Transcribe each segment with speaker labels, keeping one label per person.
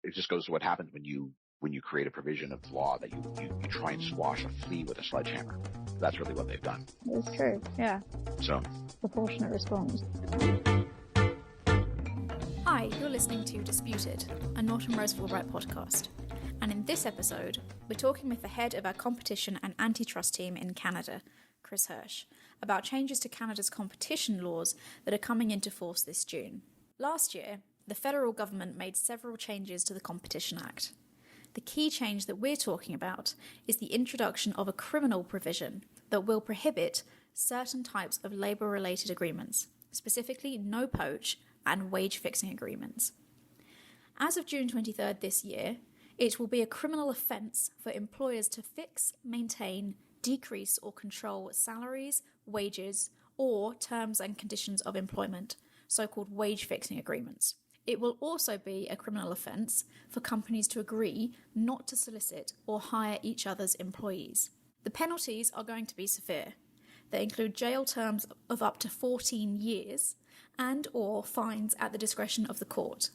Speaker 1: it just goes to what happens when you create a provision of law that you try and squash a flea with a sledgehammer. That's really what they've done.
Speaker 2: It's true, yeah.
Speaker 1: So,
Speaker 2: proportionate response.
Speaker 3: Hi, you're listening to Disputed, a Norton Fulbright podcast. And in this episode, we're talking with the head of our competition and antitrust team in Canada, Chris Hirsch, about changes to Canada's competition laws that are coming into force this June. Last year, the federal government made several changes to the Competition Act. The key change that we're talking about is the introduction of a criminal provision that will prohibit certain types of labour-related agreements, specifically no-poach and wage-fixing agreements. As of June 23rd this year, it will be a criminal offence for employers to fix, maintain, decrease or control salaries, wages, or terms and conditions of employment, so-called wage-fixing agreements. It will also be a criminal offence for companies to agree not to solicit or hire each other's employees. The penalties are going to be severe. They include jail terms of up to 14 years and or fines at the discretion of the court.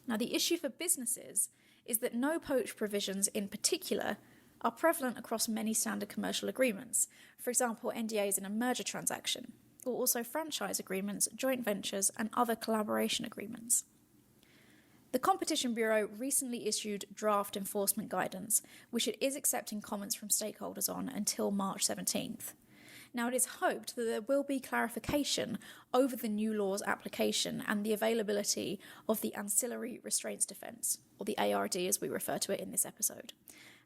Speaker 3: Now, the issue for businesses is that no-poach provisions in particular are prevalent across many standard commercial agreements, for example NDAs in a merger transaction, or also franchise agreements, joint ventures and other collaboration agreements. The Competition Bureau recently issued draft enforcement guidance, which it is accepting comments from stakeholders on until March 17th. Now, it is hoped that there will be clarification over the new law's application and the availability of the Ancillary Restraints Defence, or the ARD as we refer to it in this episode.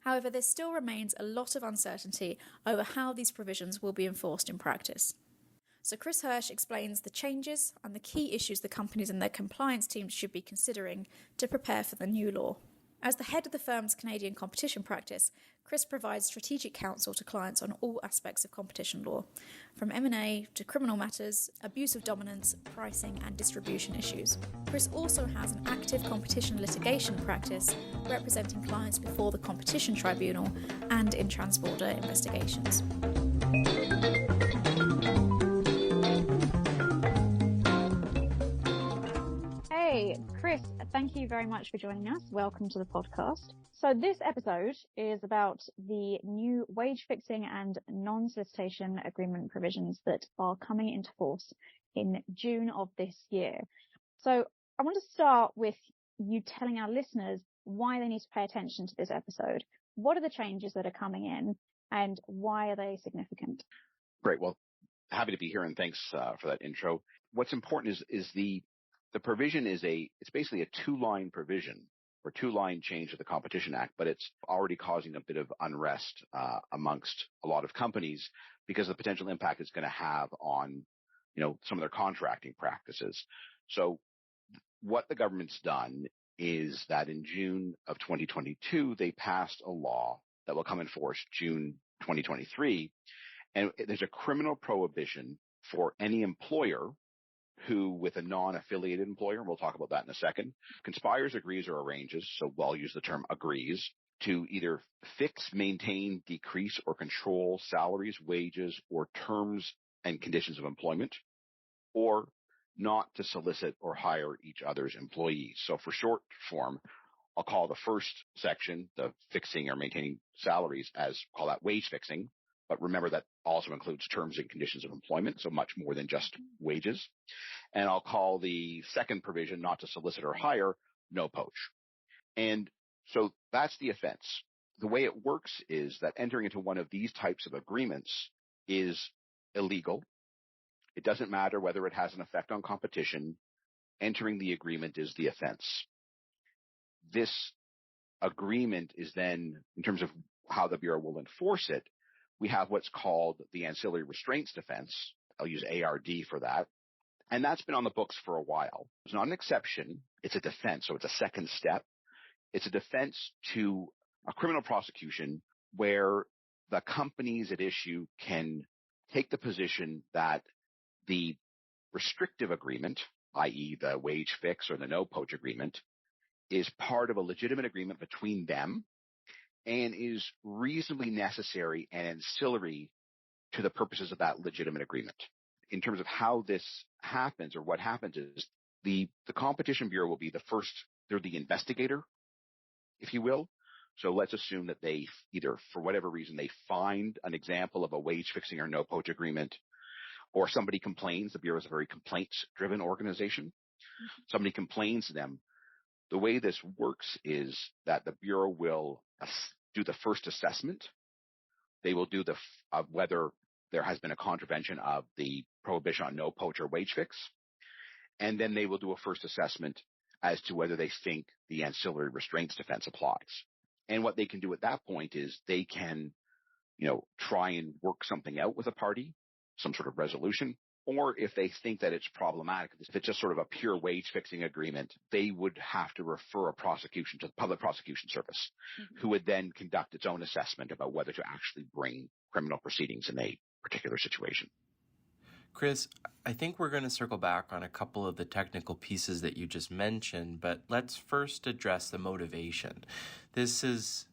Speaker 3: However, there still remains a lot of uncertainty over how these provisions will be enforced in practice. So Chris Hirsch explains the changes and the key issues the companies and their compliance teams should be considering to prepare for the new law. As the head of the firm's Canadian competition practice, Chris provides strategic counsel to clients on all aspects of competition law, from M&A to criminal matters, abuse of dominance, pricing and distribution issues. Chris also has an active competition litigation practice representing clients before the Competition Tribunal and in transborder investigations.
Speaker 2: Hey, Chris, thank you very much for joining us. Welcome to the podcast. So this episode is about the new wage fixing and non-solicitation agreement provisions that are coming into force in June of this year. So I want to start with you telling our listeners why they need to pay attention to this episode. What are the changes that are coming in and why are they significant?
Speaker 1: great. Well, happy to be here, and thanks for that intro. What's important is the provision it's basically a two-line provision or two-line change to the Competition Act, but it's already causing a bit of unrest amongst a lot of companies because of the potential impact it's going to have on, some of their contracting practices. So what the government's done is that in June of 2022, they passed a law that will come in force June 2023. And there's a criminal prohibition for any employer who, with a non-affiliated employer, and we'll talk about that in a second, conspires, agrees, or arranges, so we'll use the term agrees, to either fix, maintain, decrease, or control salaries, wages, or terms and conditions of employment, or not to solicit or hire each other's employees. So for short form, I'll call the first section, the fixing or maintaining salaries, call that wage fixing. But remember that also includes terms and conditions of employment, so much more than just wages. And I'll call the second provision, not to solicit or hire, no poach. And so that's the offense. The way it works is that entering into one of these types of agreements is illegal. It doesn't matter whether it has an effect on competition. Entering the agreement is the offense. This agreement is then, in terms of how the Bureau will enforce it, we have what's called the Ancillary Restraints Defense. I'll use ARD for that. And that's been on the books for a while. It's not an exception. It's a defense. So it's a second step. It's a defense to a criminal prosecution where the companies at issue can take the position that the restrictive agreement, i.e. the wage fix or the no poach agreement, is part of a legitimate agreement between them and is reasonably necessary and ancillary to the purposes of that legitimate agreement. In terms of how this happens, or what happens, is the Competition Bureau will be they're the investigator if you will. So let's assume that they either, for whatever reason, they find an example of a wage fixing or no poach agreement, or somebody complains. The Bureau is a very complaints-driven organization. Somebody complains to them. The way this works is that the Bureau will do the first assessment. They will do of whether there has been a contravention of the prohibition on no poach or wage fix. And then they will do a first assessment as to whether they think the ancillary restraints defense applies. And what they can do at that point is they can, try and work something out with a party, some sort of resolution. Or if they think that it's problematic, if it's just sort of a pure wage fixing agreement, they would have to refer a prosecution to the Public Prosecution Service, who would then conduct its own assessment about whether to actually bring criminal proceedings in a particular situation.
Speaker 4: Chris, I think we're going to circle back on a couple of the technical pieces that you just mentioned, but let's first address the motivation. This is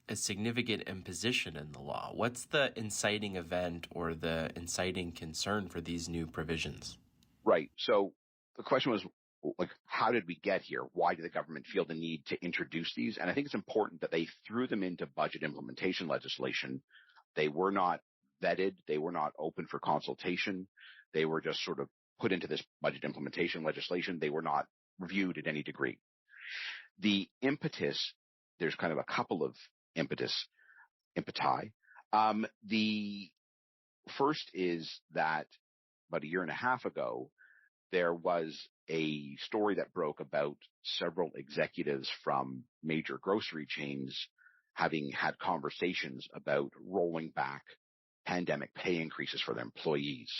Speaker 4: a significant imposition in the law. What's the inciting event or the inciting concern for these new provisions?
Speaker 1: Right. So the question was, how did we get here? Why did the government feel the need to introduce these? And I think it's important that they threw them into budget implementation legislation. They were not vetted. They were not open for consultation. They were just sort of put into this budget implementation legislation. They were not reviewed at any degree. The impetus, there's kind of a couple of impeti. The first is that about a year and a half ago, there was a story that broke about several executives from major grocery chains having had conversations about rolling back pandemic pay increases for their employees.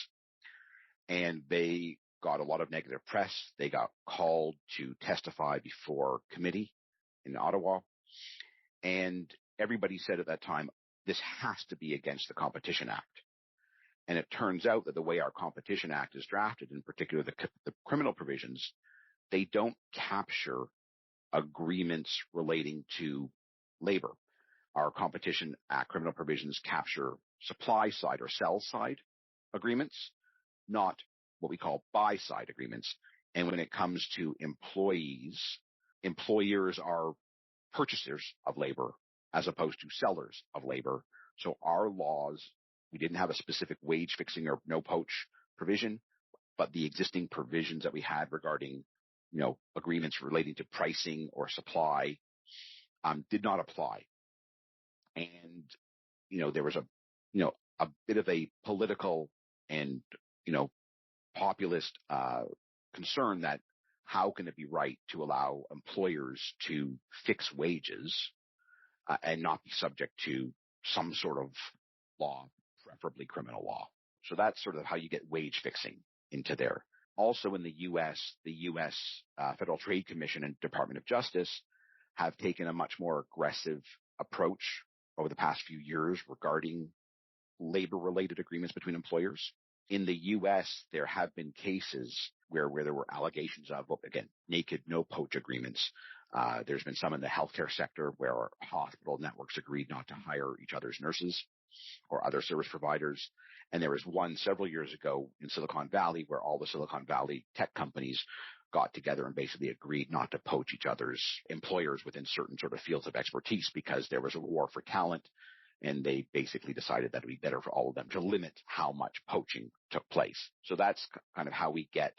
Speaker 1: And they got a lot of negative press. They got called to testify before committee in Ottawa. And everybody said at that time, this has to be against the Competition Act. And it turns out that the way our Competition Act is drafted, in particular the criminal provisions, they don't capture agreements relating to labor. Our Competition Act criminal provisions capture supply side or sell side agreements, not what we call buy side agreements. And when it comes to employees, employers are purchasers of labor as opposed to sellers of labor. So our laws, we didn't have a specific wage fixing or no poach provision, but the existing provisions that we had regarding, agreements relating to pricing or supply, did not apply. And, there was a bit of a political and, populist, concern that how can it be right to allow employers to fix wages and not be subject to some sort of law, preferably criminal law. So that's sort of how you get wage fixing into there. Also in the U.S., Federal Trade Commission and Department of Justice have taken a much more aggressive approach over the past few years regarding labor-related agreements between employers. In the U.S., there have been cases where there were allegations of, again, naked no-poach agreements. There's been some in the healthcare sector where hospital networks agreed not to hire each other's nurses or other service providers. And there was one several years ago in Silicon Valley where all the Silicon Valley tech companies got together and basically agreed not to poach each other's employers within certain sort of fields of expertise because there was a war for talent. And they basically decided that it would be better for all of them to limit how much poaching took place. So that's kind of how we get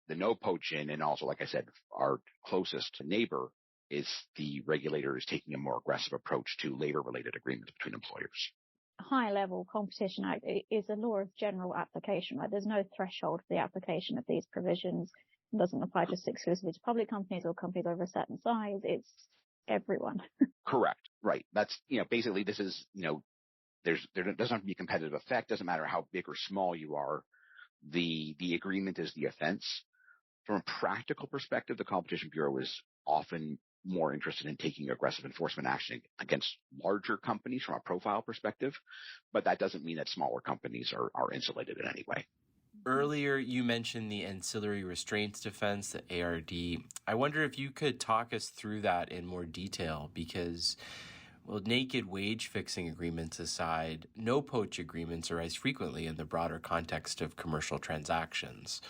Speaker 1: the no poach in. And also, like I said, our closest neighbor is the regulator is taking a more aggressive approach to labor-related agreements between employers.
Speaker 2: High-level Competition Act is a law of general application, right? There's no threshold for the application of these provisions. It doesn't apply just exclusively to public companies or companies over a certain size. It's everyone.
Speaker 1: Correct. Right. That's, basically this is, there doesn't have to be a competitive effect. Doesn't matter how big or small you are. The agreement is the offense. From a practical perspective, the Competition Bureau is often more interested in taking aggressive enforcement action against larger companies from a profile perspective, but that doesn't mean that smaller companies are insulated in any way.
Speaker 4: Earlier, you mentioned the ancillary restraints defense, the ARD. I wonder if you could talk us through that in more detail because, well, naked wage fixing agreements aside, no poach agreements arise frequently in the broader context of commercial transactions.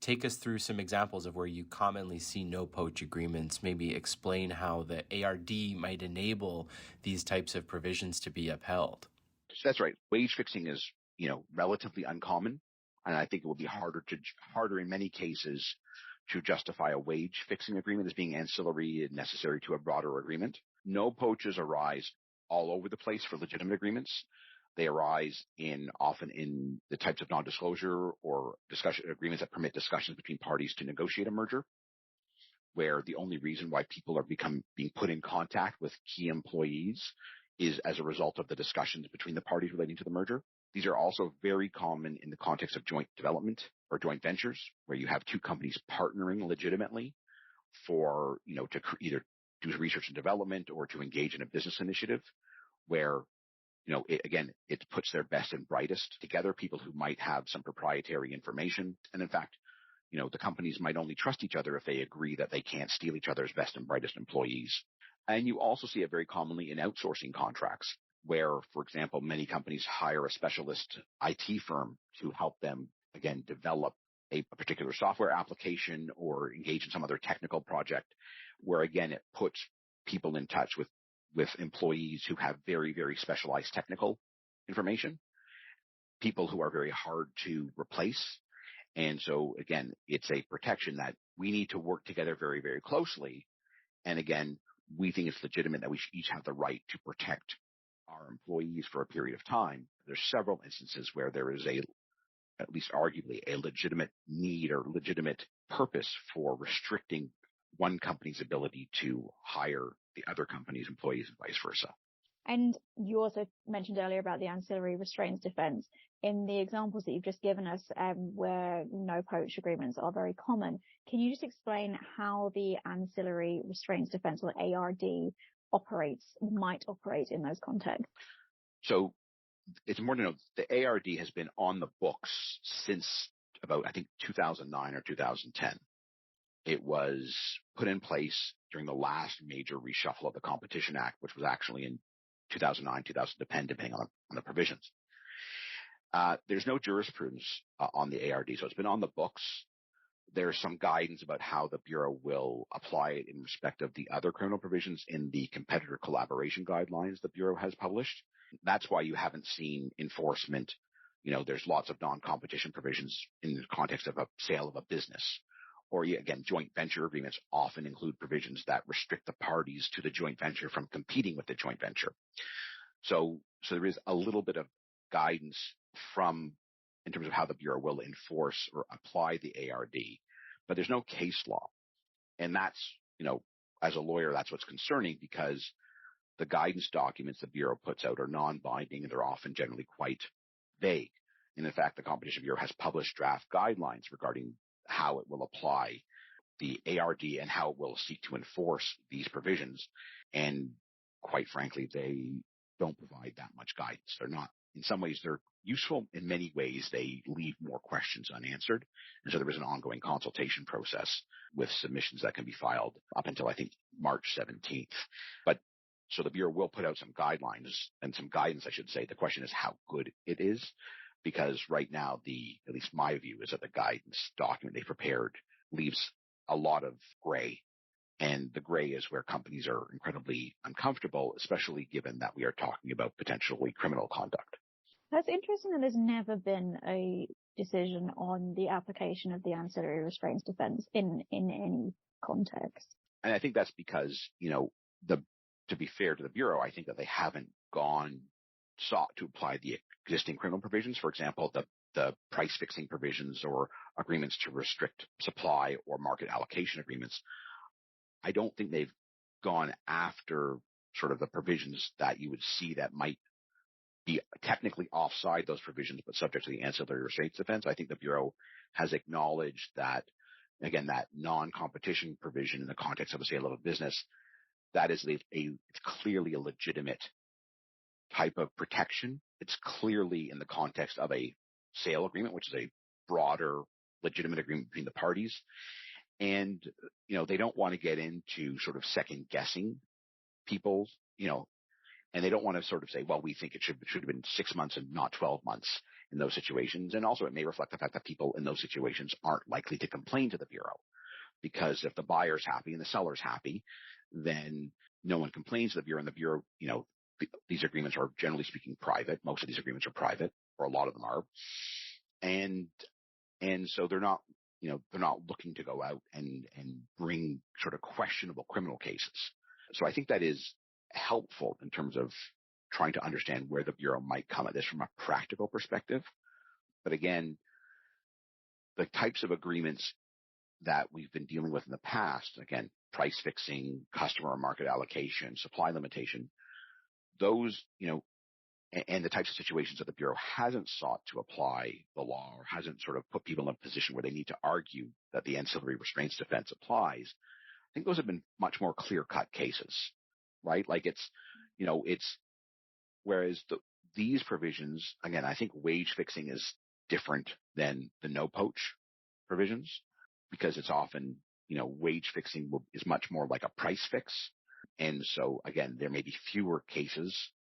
Speaker 4: take us through some examples of where you commonly see no-poach agreements. Maybe explain how the ARD might enable these types of provisions to be upheld.
Speaker 1: So that's right. Wage fixing is, relatively uncommon, and I think it will be harder in many cases to justify a wage fixing agreement as being ancillary and necessary to a broader agreement. No poaches arise all over the place for legitimate agreements. They arise often in the types of non-disclosure or discussion agreements that permit discussions between parties to negotiate a merger, where the only reason why people are being put in contact with key employees is as a result of the discussions between the parties relating to the merger. These are also very common in the context of joint development or joint ventures, where you have two companies partnering legitimately for, to either do research and development or to engage in a business initiative where, it puts their best and brightest together, people who might have some proprietary information. And in fact, the companies might only trust each other if they agree that they can't steal each other's best and brightest employees. And you also see it very commonly in outsourcing contracts where, for example, many companies hire a specialist IT firm to help them, again, develop a particular software application or engage in some other technical project where, again, it puts people in touch with employees who have very, very specialized technical information, people who are very hard to replace. And so, again, it's a protection that we need to work together very, very closely. And again, we think it's legitimate that we should each have the right to protect our employees for a period of time. There's several instances where there is at least arguably, a legitimate need or legitimate purpose for restricting one company's ability to hire the other company's employees and vice versa.
Speaker 2: And you also mentioned earlier about the ancillary restraints defense. In the examples that you've just given us, where no poach agreements are very common, can you just explain how the ancillary restraints defense, or ARD, might operate in those contexts?
Speaker 1: So it's important to know the ARD has been on the books since about, I think, 2009 or 2010. It was put in place during the last major reshuffle of the Competition Act, which was actually in 2009, 2010, depending on the provisions. There's no jurisprudence on the ARD, so it's been on the books. There's some guidance about how the Bureau will apply it in respect of the other criminal provisions in the competitor collaboration guidelines the Bureau has published. That's why you haven't seen enforcement. There's lots of non-competition provisions in the context of a sale of a business. Or again, joint venture agreements often include provisions that restrict the parties to the joint venture from competing with the joint venture. So there is a little bit of guidance in terms of how the Bureau will enforce or apply the ARD, but there's no case law. And that's, as a lawyer, that's what's concerning, because the guidance documents the Bureau puts out are non-binding and they're often generally quite vague. And in fact, the Competition Bureau has published draft guidelines regarding how it will apply the ARD and how it will seek to enforce these provisions. And quite frankly, they don't provide that much guidance. They're not, in some ways, they're useful. In many ways, they leave more questions unanswered. And so there is an ongoing consultation process with submissions that can be filed up until, I think, March 17th. So the Bureau will put out some guidelines and some guidance, I should say. The question is how good it is, because right now, at least my view is that the guidance document they prepared leaves a lot of gray. And the gray is where companies are incredibly uncomfortable, especially given that we are talking about potentially criminal conduct.
Speaker 2: That's interesting that there's never been a decision on the application of the ancillary restraints defense in any context.
Speaker 1: And I think that's because, to be fair to the Bureau, I think that they haven't sought to apply the existing criminal provisions. For example, the price fixing provisions or agreements to restrict supply or market allocation agreements. I don't think they've gone after sort of the provisions that you would see that might be technically offside those provisions, but subject to the ancillary restraints defense. I think the Bureau has acknowledged that, again, that non-competition provision in the context of a sale of a business, that is it's clearly a legitimate type of protection. It's clearly in the context of a sale agreement, which is a broader, legitimate agreement between the parties. And, they don't want to get into sort of second guessing people, and they don't want to sort of say, well, we think it should have been 6 months and not 12 months. in those situations. And also it may reflect the fact that people in those situations aren't likely to complain to the Bureau, because if the buyer's happy and the seller's happy, then no one complains to the Bureau, and the Bureau, these agreements are generally speaking private. Most of these agreements are private, or a lot of them are. And so they're not looking to go out and bring sort of questionable criminal cases. So I think that is helpful in terms of trying to understand where the Bureau might come at this from a practical perspective. But again, the types of agreements that we've been dealing with in the past, again, price fixing, customer or market allocation, supply limitation, those, and the types of situations that the Bureau hasn't sought to apply the law or hasn't sort of put people in a position where they need to argue that the ancillary restraints defense applies, I think those have been much more clear-cut cases, right? Like whereas these provisions, again, I think wage fixing is different than the no poach provisions, because it's often, wage fixing is much more like a price fix. And so again, there may be fewer cases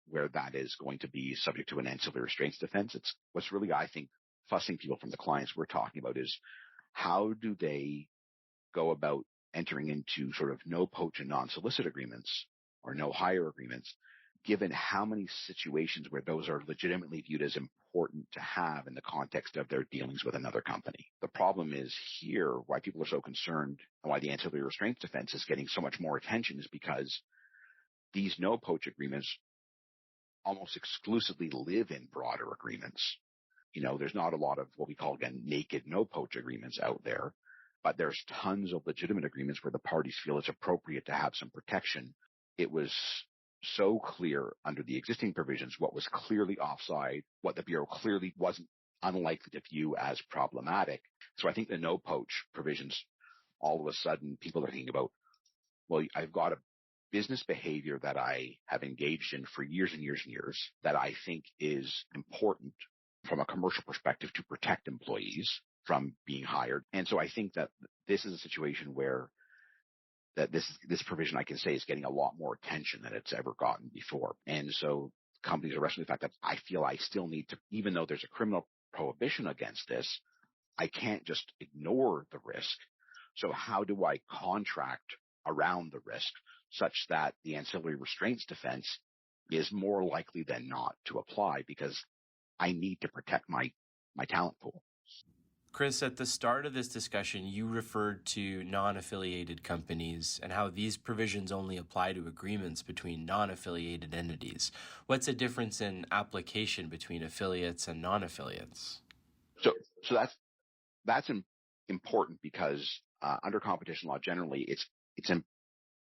Speaker 1: where that is going to be subject to an ancillary restraints defense. It's what's really, I think, fussing people from the clients we're talking about is how do they go about entering into sort of no poach and non-solicit agreements or no hire agreements, given how many situations where those are legitimately viewed as important to have in the context of their dealings with another company. The problem is here, why people are so concerned and why the ancillary restraints defense is getting so much more attention is because these no poach agreements almost exclusively live in broader agreements. There's not a lot of what we call, again, naked no poach agreements out there, but there's tons of legitimate agreements where the parties feel it's appropriate to have some protection. It was so clear under the existing provisions what was clearly offside, what the Bureau clearly wasn't unlikely to view as problematic. So I think the no poach provisions, all of a sudden people are thinking about, well, I've got a business behavior that I have engaged in for years and years and years that I think is important from a commercial perspective to protect employees from being hired. And so I think that this is a situation where that this provision, I can say, is getting a lot more attention than it's ever gotten before. And so companies are wrestling with the fact that I feel I still need to, even though there's a criminal prohibition against this, I can't just ignore the risk. So how do I contract around the risk such that the ancillary restraints defense is more likely than not to apply, because I need to protect my talent pool.
Speaker 4: Chris, at the start of this discussion, you referred to non-affiliated companies and how these provisions only apply to agreements between non-affiliated entities. What's the difference in application between affiliates and non-affiliates?
Speaker 1: So that's important because under competition law, generally,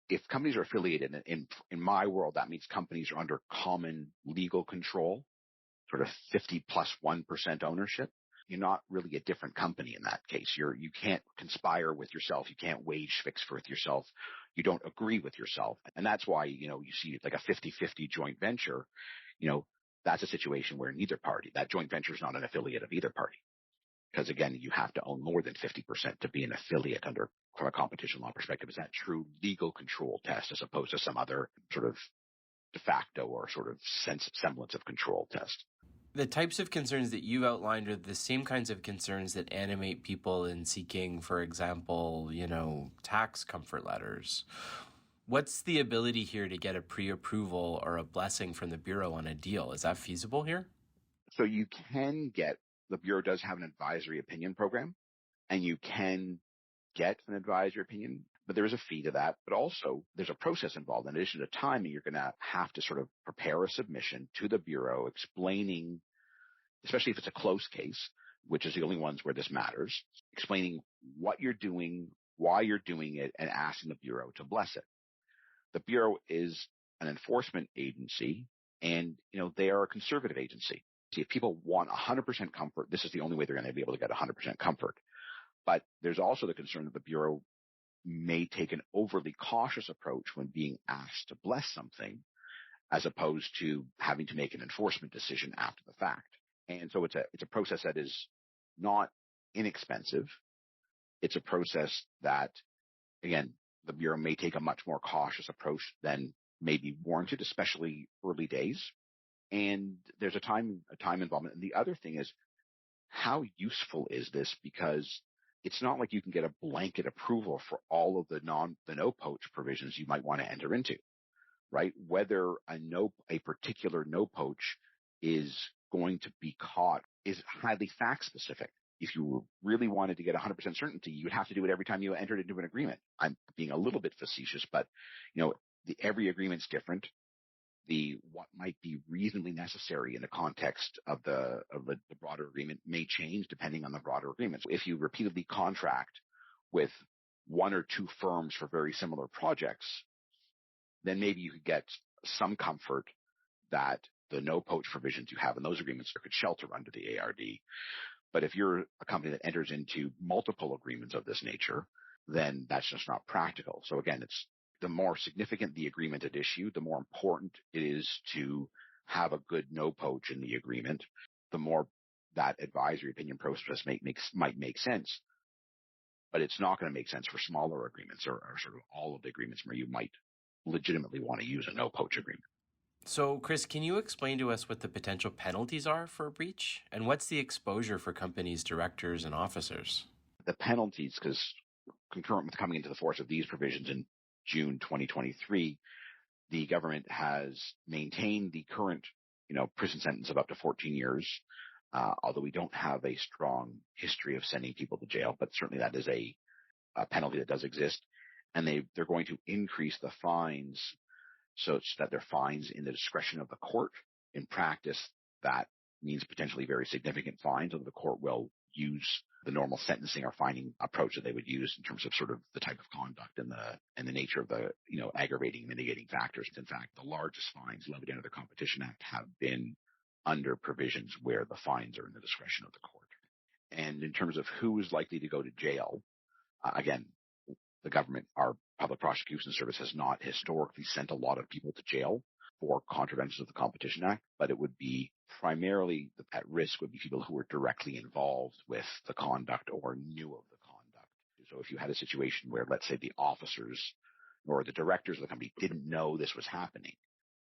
Speaker 1: if companies are affiliated, in my world, that means companies are under common legal control, sort of 50+1% ownership. You're not really a different company in that case. You can't conspire with yourself. You can't wage fix with yourself. You don't agree with yourself. And that's why, you see like a 50-50 joint venture, that's a situation where neither party, that joint venture is not an affiliate of either party. Because again, you have to own more than 50% to be an affiliate from a competition law perspective. Is that true legal control test as opposed to some other sort of de facto or sort of semblance of control test?
Speaker 4: The types of concerns that you outlined are the same kinds of concerns that animate people in seeking, for example, tax comfort letters. What's the ability here to get a pre-approval or a blessing from the Bureau on a deal? Is that feasible here?
Speaker 1: So the Bureau does have an advisory opinion program, and you can get an advisory opinion, but there is a fee to that. But also there's a process involved. In addition to timing, you're going to have to sort of prepare a submission to the Bureau explaining, especially if it's a close case, which is the only ones where this matters, explaining what you're doing, why you're doing it, and asking the Bureau to bless it. The Bureau is an enforcement agency, and, they are a conservative agency. See, if people want 100% comfort, this is the only way they're going to be able to get 100% comfort. But there's also the concern that the Bureau may take an overly cautious approach when being asked to bless something, as opposed to having to make an enforcement decision after the fact. And so it's a process that is not inexpensive. It's a process that, again, the Bureau may take a much more cautious approach than may be warranted, especially early days. And there's a time involvement. And the other thing is, how useful is this? Because it's not like you can get a blanket approval for all of the no poach provisions you might want to enter into, right? Whether a particular no poach is going to be caught is highly fact specific. If you really wanted to get 100% certainty, you would have to do it every time you entered into an agreement. I'm being a little bit facetious, but every agreement's different. What might be reasonably necessary in the context of the broader agreement may change depending on the broader agreement. So if you repeatedly contract with one or two firms for very similar projects, then maybe you could get some comfort that the no poach provisions you have in those agreements could shelter under the ARD. But if you're a company that enters into multiple agreements of this nature, then that's just not practical. So again, it's the more significant the agreement at issue, the more important it is to have a good no poach in the agreement, the more that advisory opinion process might make sense. But it's not going to make sense for smaller agreements or sort of all of the agreements where you might legitimately want to use a no poach agreement.
Speaker 4: So, Chris, can you explain to us what the potential penalties are for a breach? And what's the exposure for companies' directors and officers?
Speaker 1: The penalties, because concurrent with coming into the force of these provisions in June 2023, the government has maintained the current, prison sentence of up to 14 years, although we don't have a strong history of sending people to jail, but certainly that is a penalty that does exist. And they're going to increase the fines such that they're fines in the discretion of the court. In practice, that means potentially very significant fines, although the court will use the normal sentencing or fining approach that they would use in terms of sort of the type of conduct and the nature of the, aggravating and mitigating factors. In fact, the largest fines levied under the Competition Act have been under provisions where the fines are in the discretion of the court. And in terms of who is likely to go to jail, again, the government, our public prosecution service, has not historically sent a lot of people to jail for contraventions of the Competition Act, but it would be primarily at risk would be people who were directly involved with the conduct or knew of the conduct. So if you had a situation where, let's say, the officers or the directors of the company didn't know this was happening,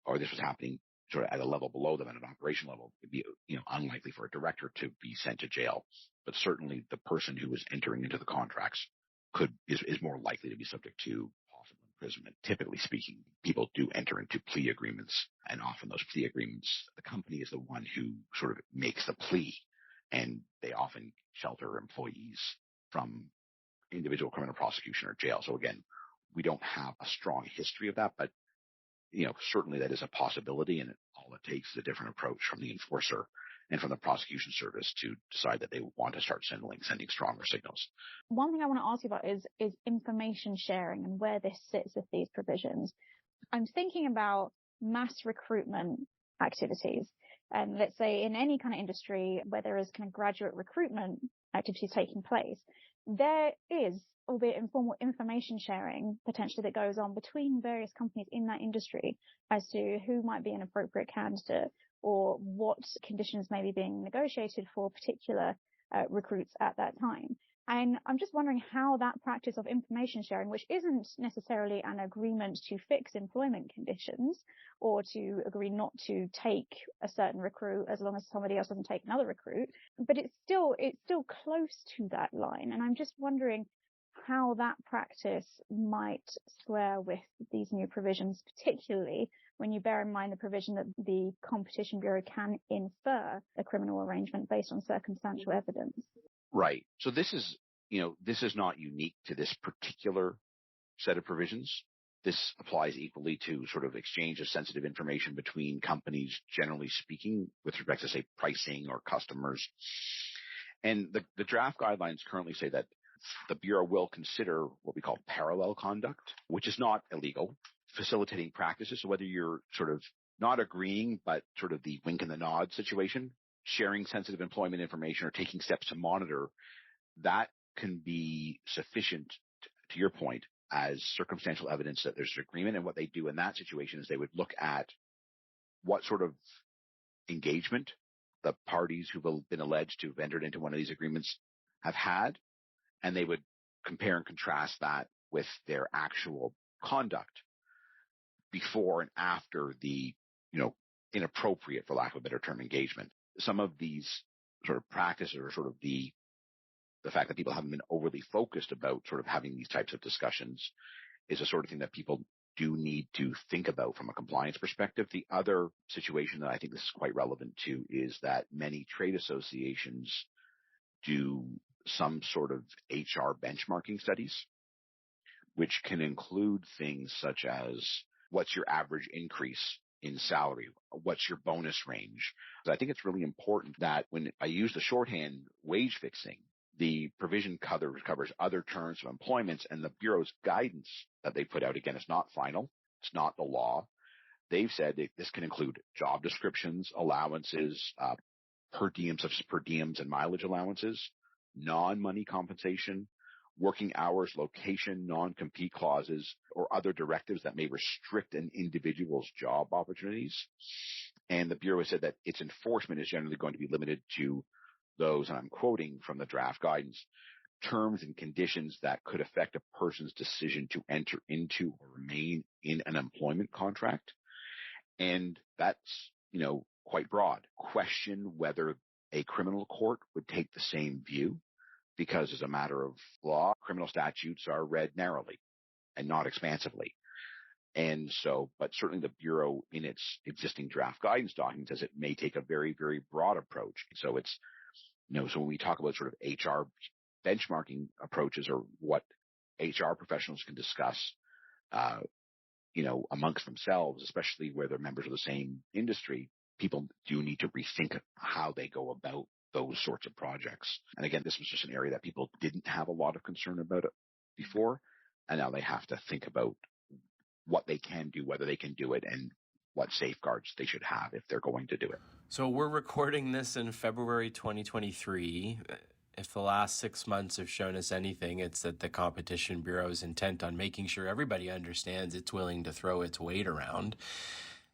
Speaker 1: or this was happening sort of at a level below them at an operation level, it'd be unlikely for a director to be sent to jail. But certainly the person who was entering into the contracts is more likely to be subject to possible imprisonment. Typically speaking, people do enter into plea agreements, and often those plea agreements, the company is the one who sort of makes the plea, and they often shelter employees from individual criminal prosecution or jail. So again, we don't have a strong history of that, but certainly that is a possibility, and all it takes is a different approach from the enforcer and from the prosecution service to decide that they want to start sending stronger signals.
Speaker 2: One thing I want to ask you about is information sharing and where this sits with these provisions. I'm thinking about mass recruitment activities. And let's say in any kind of industry where there is kind of graduate recruitment activities taking place, there is, albeit informal, information sharing potentially that goes on between various companies in that industry as to who might be an appropriate candidate or what conditions may be being negotiated for particular recruits at that time. And I'm just wondering how that practice of information sharing, which isn't necessarily an agreement to fix employment conditions or to agree not to take a certain recruit as long as somebody else doesn't take another recruit, but it's still close to that line. And I'm just wondering how that practice might square with these new provisions, particularly when you bear in mind the provision that the Competition Bureau can infer a criminal arrangement based on circumstantial evidence.
Speaker 1: Right. So this is not unique to this particular set of provisions. This applies equally to sort of exchange of sensitive information between companies, generally speaking, with respect to, say, pricing or customers. And the draft guidelines currently say that the Bureau will consider what we call parallel conduct, which is not illegal, facilitating practices. So whether you're sort of not agreeing, but sort of the wink and the nod situation, sharing sensitive employment information or taking steps to monitor, that can be sufficient, to your point, as circumstantial evidence that there's an agreement. And what they do in that situation is they would look at what sort of engagement the parties who've been alleged to have entered into one of these agreements have had, and they would compare and contrast that with their actual conduct before and after the inappropriate, for lack of a better term, engagement. Some of these sort of practices are sort of the fact that people haven't been overly focused about sort of having these types of discussions is the sort of thing that people do need to think about from a compliance perspective. The other situation that I think this is quite relevant to is that many trade associations do some sort of HR benchmarking studies, which can include things such as what's your average increase in salary? What's your bonus range? I think it's really important that when I use the shorthand wage fixing, the provision covers other terms of employment, and the Bureau's guidance that they put out, again, it's not final. It's not the law. They've said that this can include job descriptions, allowances, per diems, such as per diems and mileage allowances, non-money compensation, working hours, location, non-compete clauses, or other directives that may restrict an individual's job opportunities. And the Bureau has said that its enforcement is generally going to be limited to those, and I'm quoting from the draft guidance, terms and conditions that could affect a person's decision to enter into or remain in an employment contract. And that's, quite broad. Question whether a criminal court would take the same view, because as a matter of law, criminal statutes are read narrowly and not expansively. And so, but certainly the Bureau in its existing draft guidance document says it may take a very, very broad approach. So it's, so when we talk about sort of HR benchmarking approaches, or what HR professionals can discuss, amongst themselves, especially where they're members of the same industry, people do need to rethink how they go about those sorts of projects. And again, this was just an area that people didn't have a lot of concern about it before, and now they have to think about what they can do, whether they can do it, and what safeguards they should have if they're going to do it.
Speaker 4: So we're recording this in February 2023. If the last 6 months have shown us anything, it's that the Competition Bureau is intent on making sure everybody understands it's willing to throw its weight around.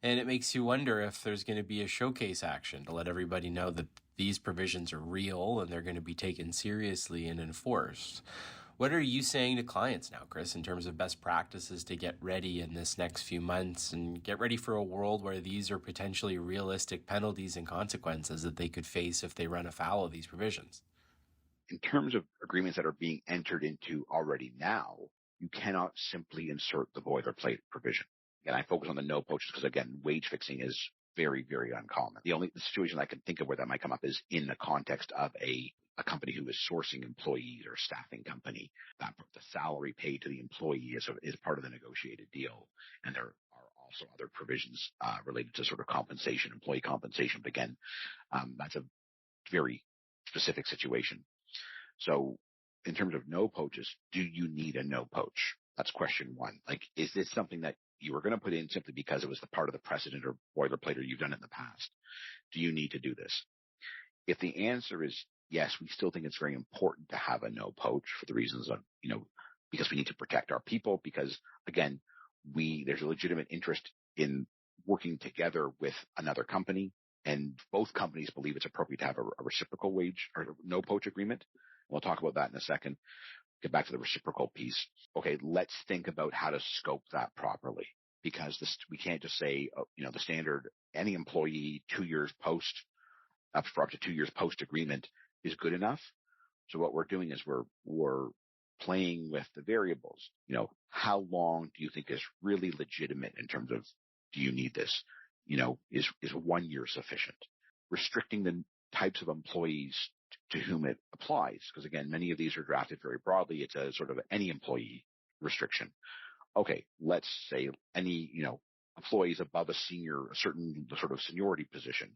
Speaker 4: And it makes you wonder if there's going to be a showcase action to let everybody know that these provisions are real and they're going to be taken seriously and enforced. What are you saying to clients now, Chris, in terms of best practices to get ready in this next few months and get ready for a world where these are potentially realistic penalties and consequences that they could face if they run afoul of these provisions?
Speaker 1: In terms of agreements that are being entered into already now, you cannot simply insert the boilerplate provision. And I focus on the no poaches because, again, wage fixing is very, very uncommon. The situation I can think of where that might come up is in the context of a company who is sourcing employees, or staffing company, that the salary paid to the employee is part of the negotiated deal. And there are also other provisions related to sort of compensation, employee compensation. But again, that's a very specific situation. So in terms of no poaches, do you need a no poach? That's question one. Like, is this something that you were going to put in simply because it was the part of the precedent or boilerplate, or you've done it in the past? Do you need to do this? If the answer is yes, we still think it's very important to have a no poach for the reasons of, because we need to protect our people, because again, there's a legitimate interest in working together with another company, and both companies believe it's appropriate to have a reciprocal wage or no poach agreement. We'll talk about that in a second. Get back to the reciprocal piece. Okay, let's think about how to scope that properly, because we can't just say, the standard, any employee 2 years post, for up to 2 years post agreement is good enough. So what we're doing is we're playing with the variables. How long do you think is really legitimate in terms of, do you need this? Is 1 year sufficient? Restricting the types of employees to whom it applies, because again, many of these are drafted very broadly. It's a sort of any employee restriction. Okay, let's say any, employees above a certain sort of seniority position,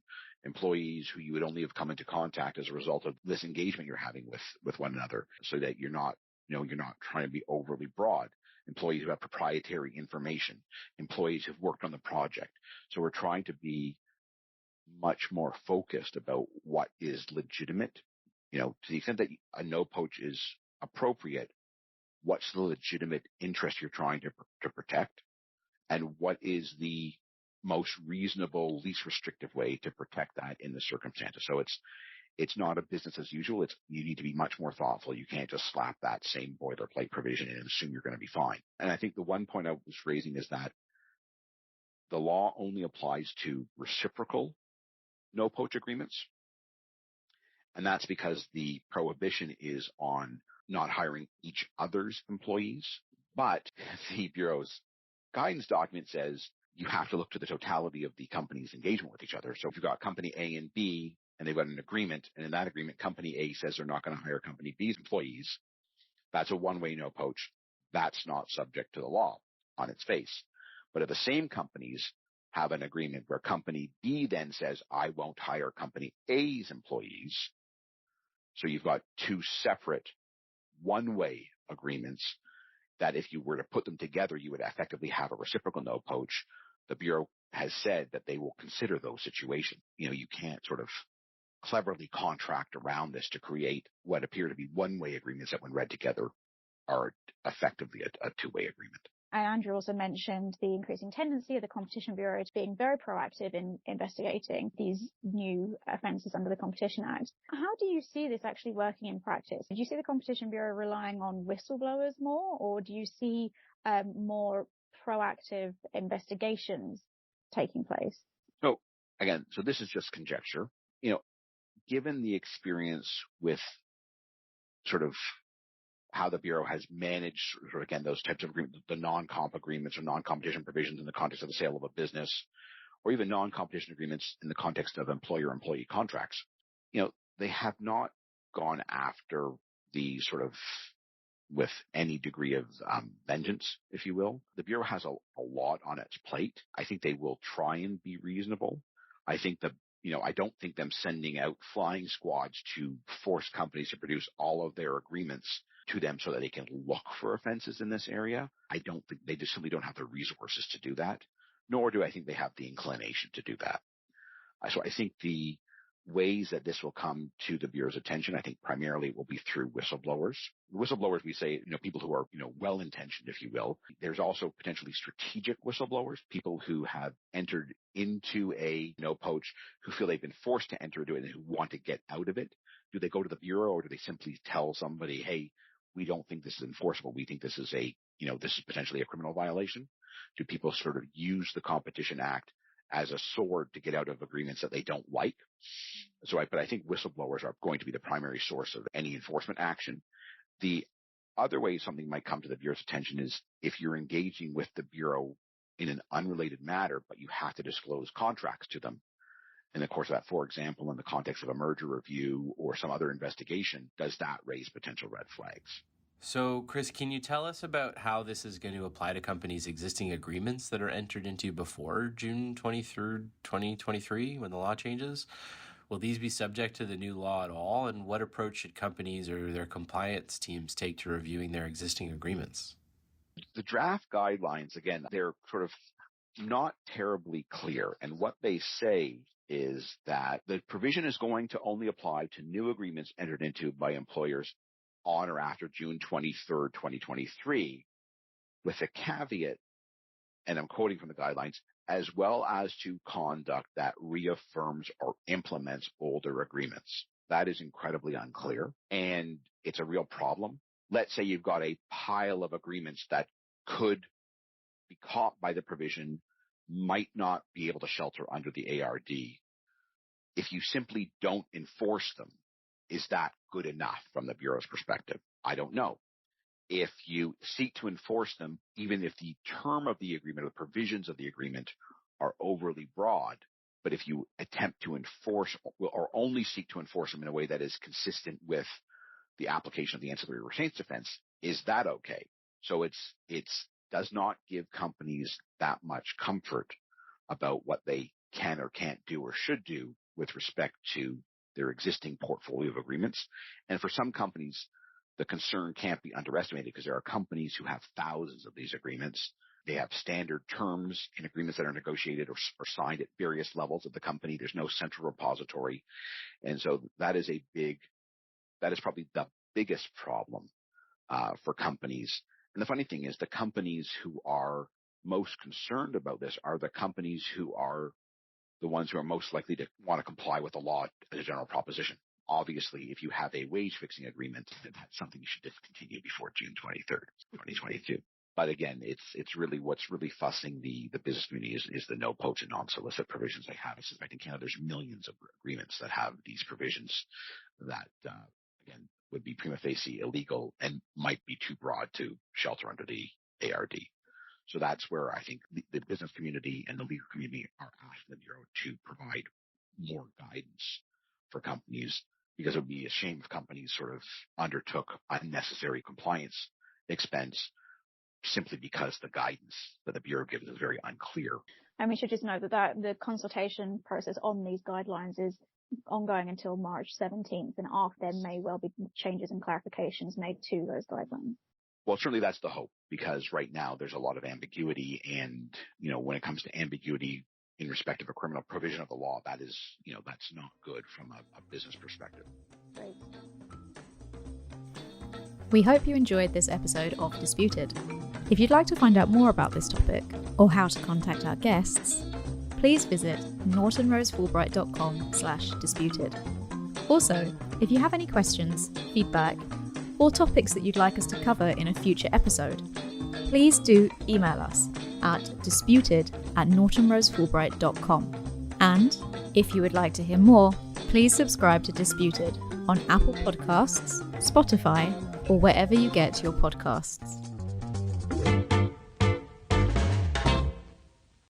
Speaker 1: employees who you would only have come into contact as a result of this engagement you're having with one another, so that you're not trying to be overly broad. Employees who have proprietary information, employees who've worked on the project. So we're trying to be much more focused about what is legitimate. To the extent that a no poach is appropriate, what's the legitimate interest you're trying to protect, and what is the most reasonable, least restrictive way to protect that in the circumstances. So it's not a business as usual. You need to be much more thoughtful. You can't just slap that same boilerplate provision in and assume you're going to be fine. And I think the one point I was raising is that the law only applies to reciprocal no-poach agreements. And that's because the prohibition is on not hiring each other's employees. But the Bureau's guidance document says you have to look to the totality of the company's engagement with each other. So if you've got company A and B and they've got an agreement, and in that agreement, company A says they're not going to hire company B's employees, that's a one-way no poach. That's not subject to the law on its face. But if the same companies have an agreement where company B then says, I won't hire company A's employees, so you've got two separate one-way agreements that if you were to put them together, you would effectively have a reciprocal no poach. The Bureau has said that they will consider those situations. You can't sort of cleverly contract around this to create what appear to be one-way agreements that when read together are effectively a two-way agreement.
Speaker 2: And Andrew also mentioned the increasing tendency of the Competition Bureau to being very proactive in investigating these new offences under the Competition Act. How do you see this actually working in practice? Do you see the Competition Bureau relying on whistleblowers more, or do you see more proactive investigations taking place?
Speaker 1: So this is just conjecture. Given the experience with sort of how the Bureau has managed, those types of agreements, the non-comp agreements or non-competition provisions in the context of the sale of a business, or even non-competition agreements in the context of employer-employee contracts, they have not gone after the sort of with any degree of vengeance, if you will. The Bureau has a lot on its plate. I think they will try and be reasonable. I think I don't think them sending out flying squads to force companies to produce all of their agreements to them so that they can look for offenses in this area. I don't think they just simply don't have the resources to do that, nor do I think they have the inclination to do that. So I think the ways that this will come to the Bureau's attention, I think primarily it will be through whistleblowers. Whistleblowers, we say, people who are, well-intentioned, if you will. There's also potentially strategic whistleblowers, people who have entered into a no poach, who feel they've been forced to enter into it and who want to get out of it. Do they go to the Bureau, or do they simply tell somebody, hey, we don't think this is enforceable. We think this is this is potentially a criminal violation? Do people sort of use the Competition Act as a sword to get out of agreements that they don't like? But I think whistleblowers are going to be the primary source of any enforcement action. The other way something might come to the Bureau's attention is if you're engaging with the Bureau in an unrelated matter, but you have to disclose contracts to them. In the course of that, for example, in the context of a merger review or some other investigation, does that raise potential red flags?
Speaker 4: So, Chris, can you tell us about how this is going to apply to companies' existing agreements that are entered into before June 23rd, 2023, when the law changes? Will these be subject to the new law at all? And what approach should companies or their compliance teams take to reviewing their existing agreements?
Speaker 1: The draft guidelines, again, they're sort of not terribly clear. And what they say is that the provision is going to only apply to new agreements entered into by employers on or after June 23rd, 2023, with a caveat, and I'm quoting from the guidelines, as well as to conduct that reaffirms or implements older agreements. That is incredibly unclear, and it's a real problem. Let's say you've got a pile of agreements that could be caught by the provision, might not be able to shelter under the ARD. If you simply don't enforce them, is that good enough from the Bureau's perspective? I don't know. If you seek to enforce them, even if the term of the agreement or the provisions of the agreement are overly broad, but if you attempt to enforce or only seek to enforce them in a way that is consistent with the application of the ancillary restraints defense, is that okay? So it does not give companies that much comfort about what they can or can't do or should do with respect to their existing portfolio of agreements. And for some companies, the concern can't be underestimated because there are companies who have thousands of these agreements. They have standard terms in agreements that are negotiated or signed at various levels of the company. There's no central repository. And so that is probably the biggest problem for companies. And the funny thing is the companies who are most concerned about this are the companies who are the ones who are most likely to want to comply with the law as a general proposition. Obviously, if you have a wage fixing agreement, that's something you should discontinue before June 23rd, 2022. But again, it's really what's really fussing the business community is the no poach and non-solicit provisions they have. In fact, in Canada, there's millions of agreements that have these provisions that, again, would be prima facie illegal and might be too broad to shelter under the ARD. So that's where I think the business community and the legal community are asking the Bureau to provide more guidance for companies, because it would be a shame if companies sort of undertook unnecessary compliance expense simply because the guidance that the Bureau gives is very unclear.
Speaker 2: And we should just note that the consultation process on these guidelines is ongoing until March 17th, and after there may well be changes and clarifications made to those guidelines.
Speaker 1: Well, certainly that's the hope, because right now there's a lot of ambiguity, and, when it comes to ambiguity in respect of a criminal provision of the law, that is, that's not good from a business perspective.
Speaker 2: Great.
Speaker 3: We hope you enjoyed this episode of Disputed. If you'd like to find out more about this topic, or how to contact our guests, please visit nortonrosefulbright.com/disputed. Also, if you have any questions, feedback, or topics that you'd like us to cover in a future episode, please do email us at disputed@nortonrosefulbright.com. And if you would like to hear more, please subscribe to Disputed on Apple Podcasts, Spotify, or wherever you get your podcasts.